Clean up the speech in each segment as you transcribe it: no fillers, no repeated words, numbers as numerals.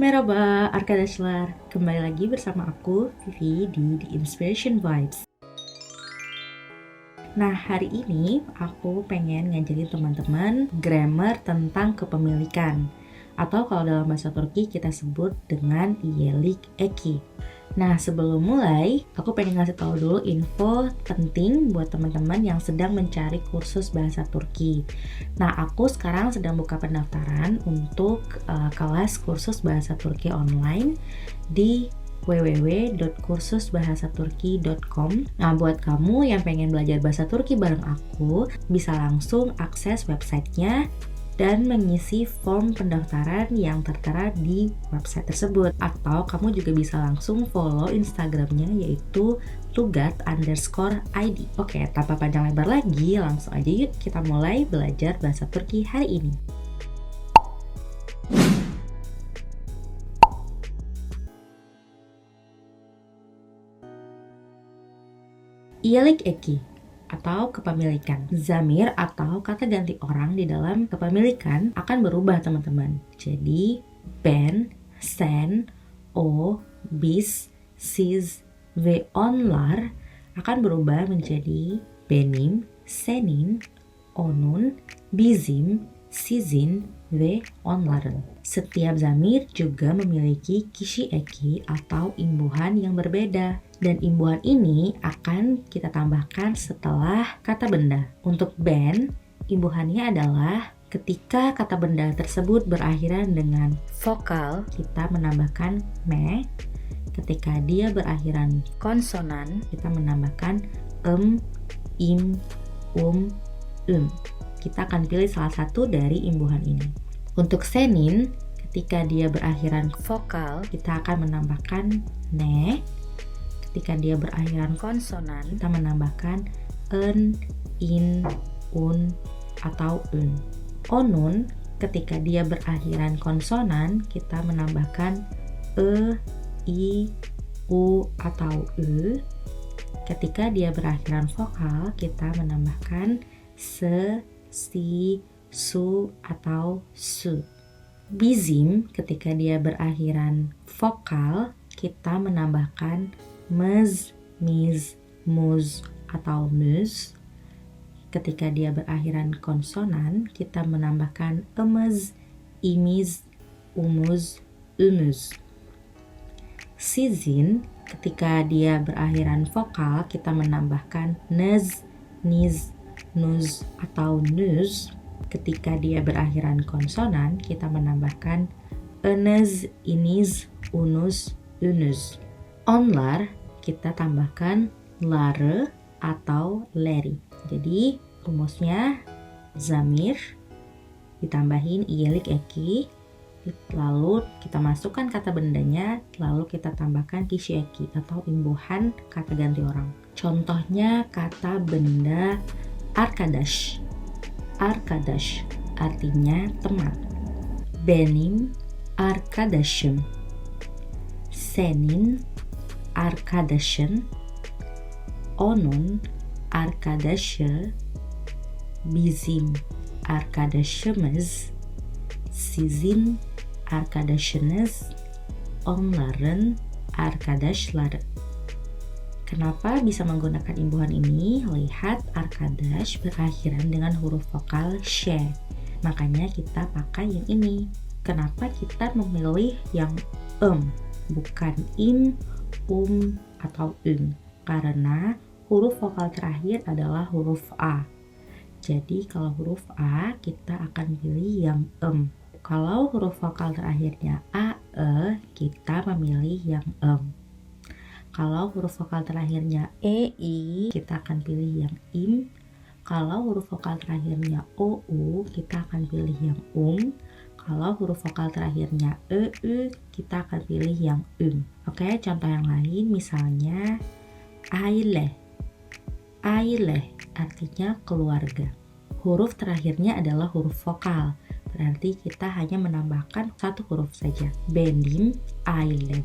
Merhaba arkadaşlar, kembali lagi bersama aku Vivi di The Inspiration Vibes. Nah, hari ini aku pengen ngajarin teman-teman grammar tentang kepemilikan, atau kalau dalam bahasa Turki kita sebut dengan iyelik eki. Nah, sebelum mulai, aku pengen ngasih tahu dulu info penting buat teman-teman yang sedang mencari kursus bahasa Turki. Nah, aku sekarang sedang buka pendaftaran untuk kelas kursus bahasa Turki online di www.kursusbahasaturki.com. Nah, buat kamu yang pengen belajar bahasa Turki bareng aku, bisa langsung akses websitenya dan mengisi form pendaftaran yang tertera di website tersebut. Atau kamu juga bisa langsung follow Instagramnya, yaitu tugat_id. Oke, tanpa panjang lebar lagi, langsung aja yuk kita mulai belajar bahasa Turki hari ini. Iyelik eki atau kepemilikan. Zamir atau kata ganti orang di dalam kepemilikan akan berubah, teman-teman. Jadi ben, sen, o, bis, siz, ve onlar akan berubah menjadi benim, senin, onun, bizim, sizin, ve onların. Setiap zamir juga memiliki kisi eki atau imbuhan yang berbeda. Dan imbuhan ini akan kita tambahkan setelah kata benda. Untuk ben, imbuhannya adalah ketika kata benda tersebut berakhiran dengan vokal, kita menambahkan me. Ketika dia berakhiran konsonan, kita menambahkan im, Kita akan pilih salah satu dari imbuhan ini. Untuk senin, ketika dia berakhiran vokal, kita akan menambahkan ne. Ketika dia berakhiran konsonan, kita menambahkan en, in, un, atau un. Onun, ketika dia berakhiran konsonan, kita menambahkan e, i, u, atau e. Ketika dia berakhiran vokal, kita menambahkan se, si, su, atau su. Bizim, ketika dia berakhiran vokal, kita menambahkan mez, miz, muz, atau muz. Ketika dia berakhiran konsonan, kita menambahkan emez, imiz, umuz, umuz. Sizin, ketika dia berakhiran vokal, kita menambahkan nez, niz, nuz, atau nuz. Ketika dia berakhiran konsonan, kita menambahkan enez, iniz, unuz, unuz. Onlar, kita tambahkan lare atau leri. Jadi rumusnya zamir ditambahin iyelik eki, lalu kita masukkan kata bendanya, lalu kita tambahkan kisi eki atau imbuhan kata ganti orang. Contohnya kata benda arkadaş. Arkadaş artinya teman. Benim arkadaşım. Senin arkadaşın. Onun arkadaşı. Bizim arkadaşımız. Sizin arkadaşınız. Onların arkadaşları. Kenapa bisa menggunakan imbuhan ini? Lihat, arkadaş berakhiran dengan huruf vokal sh. Makanya kita pakai yang ini. Kenapa kita memilih yang bukan im, atau Karena huruf vokal terakhir adalah huruf a. Jadi kalau huruf a, kita akan pilih yang Kalau huruf vokal terakhirnya a, kita memilih yang Kalau huruf vokal terakhirnya i, kita akan pilih yang im. Kalau huruf vokal terakhirnya ou, kita akan pilih yang Kalau huruf vokal terakhirnya kita akan pilih yang Oke, contoh yang lain misalnya aile. Aile artinya keluarga. Huruf terakhirnya adalah huruf vokal. Berarti kita hanya menambahkan satu huruf saja. Benim ailem.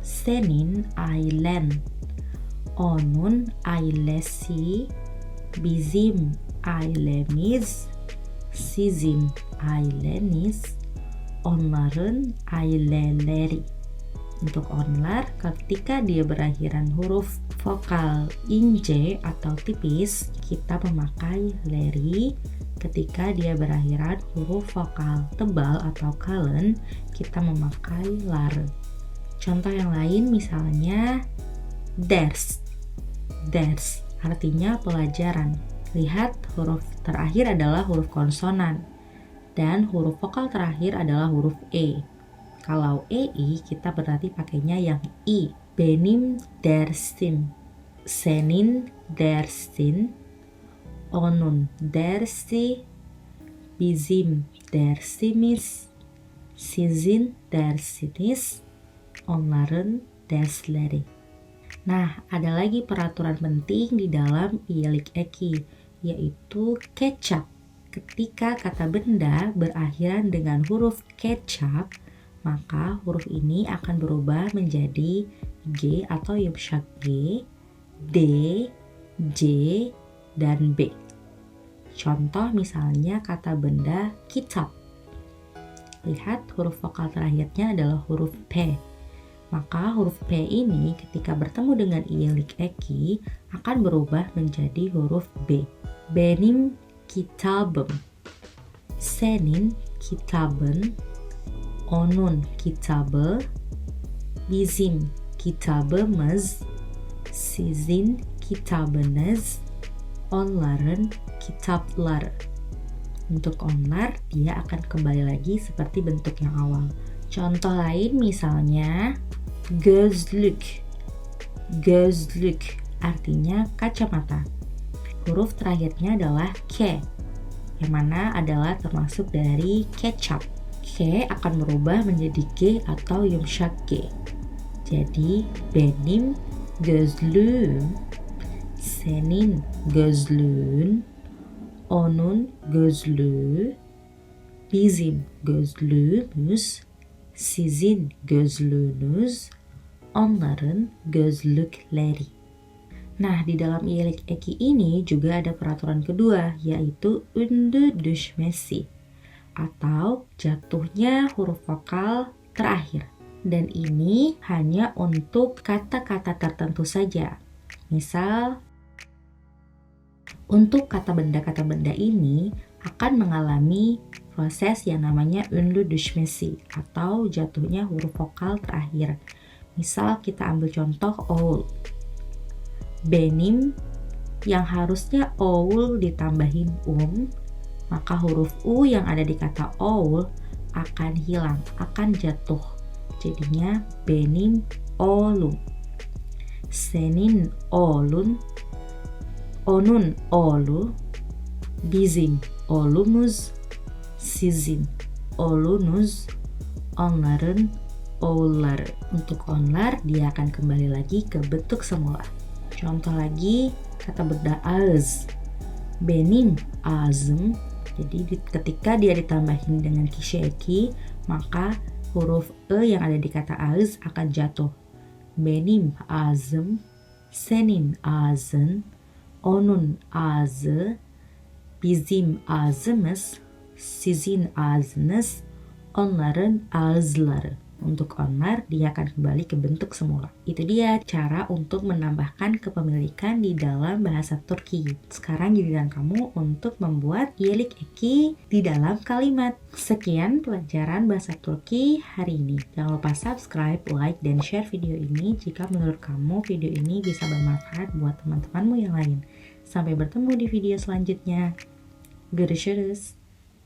Senin ailen. Onun ailesi. Bizim ailemiz. Sizin aileniz. onların aileleri. Untuk onlar, ketika dia berakhiran huruf vokal ince atau tipis, kita memakai leri. Ketika dia berakhiran huruf vokal tebal atau kalın, kita memakai lar. Contoh yang lain misalnya ders. Ders artinya pelajaran. Lihat, huruf terakhir adalah huruf konsonan dan huruf vokal terakhir adalah huruf e. Kalau ei kita berarti pakainya yang i. Benim dersim, senin dersin, onun dersi, bizim dersimiz, sizin dersiniz, onların dersleri. Nah, ada lagi peraturan penting di dalam iyelik eki, yaitu kecap. Ketika kata benda berakhiran dengan huruf kecap, maka huruf ini akan berubah menjadi G atau yumshak G, D, J, dan B. Contoh misalnya kata benda kitab. Lihat, huruf vokal terakhirnya adalah huruf P. Maka huruf P ini ketika bertemu dengan iyelik eki akan berubah menjadi huruf B. Benim kitabım, senin kitabın, onun kitabı, bizim kitabımız, sizin kitabınız, onların kitapları. Untuk onlar, dia akan kembali lagi seperti bentuk yang awal. Contoh lain misalnya gözlük. Gözlük artinya kacamata. Huruf terakhirnya adalah K, yang mana adalah termasuk dari kecap. K akan berubah menjadi G atau yumshak G. Jadi benim gözlüğüm, senin gözlüğün, onun gözlüğü, bizim gözlüğümüz, sizin gözlüğünüz, onların gözlükleri. Nah, di dalam iyelik eki ini juga ada peraturan kedua, yaitu ünlü düşmesi, atau jatuhnya huruf vokal terakhir. Dan ini hanya untuk kata-kata tertentu saja. Misal, untuk kata benda ini akan mengalami proses yang namanya ünlü düşmesi, atau jatuhnya huruf vokal terakhir. Misal kita ambil contoh oğul. Benim yang harusnya oğul ditambahin maka huruf u yang ada di kata oğul akan hilang, akan jatuh. Jadinya benim oğlum, senin oğlun, onun oğlu, bizim oğlumuz, sizin oğlunuz, onların oğulları. Untuk onlar, dia akan kembali lagi ke bentuk semula. Contoh lagi, kata benda ağız. Benim ağzım. Jadi ketika dia ditambahin dengan kişi eki, maka huruf e yang ada di kata ağız akan jatuh. Benim ağzım, senin ağzın, onun ağzı, bizim ağzımız, sizin ağzınız, onların ağızları. Untuk onlar, dia akan kembali ke bentuk semula. Itu dia cara untuk menambahkan kepemilikan di dalam bahasa Turki. Sekarang giliran kamu untuk membuat iyelik eki di dalam kalimat. Sekian pelajaran bahasa Turki hari ini. Jangan lupa subscribe, like, dan share video ini jika menurut kamu video ini bisa bermanfaat buat teman-temanmu yang lain. Sampai bertemu di video selanjutnya. Görüşürüz.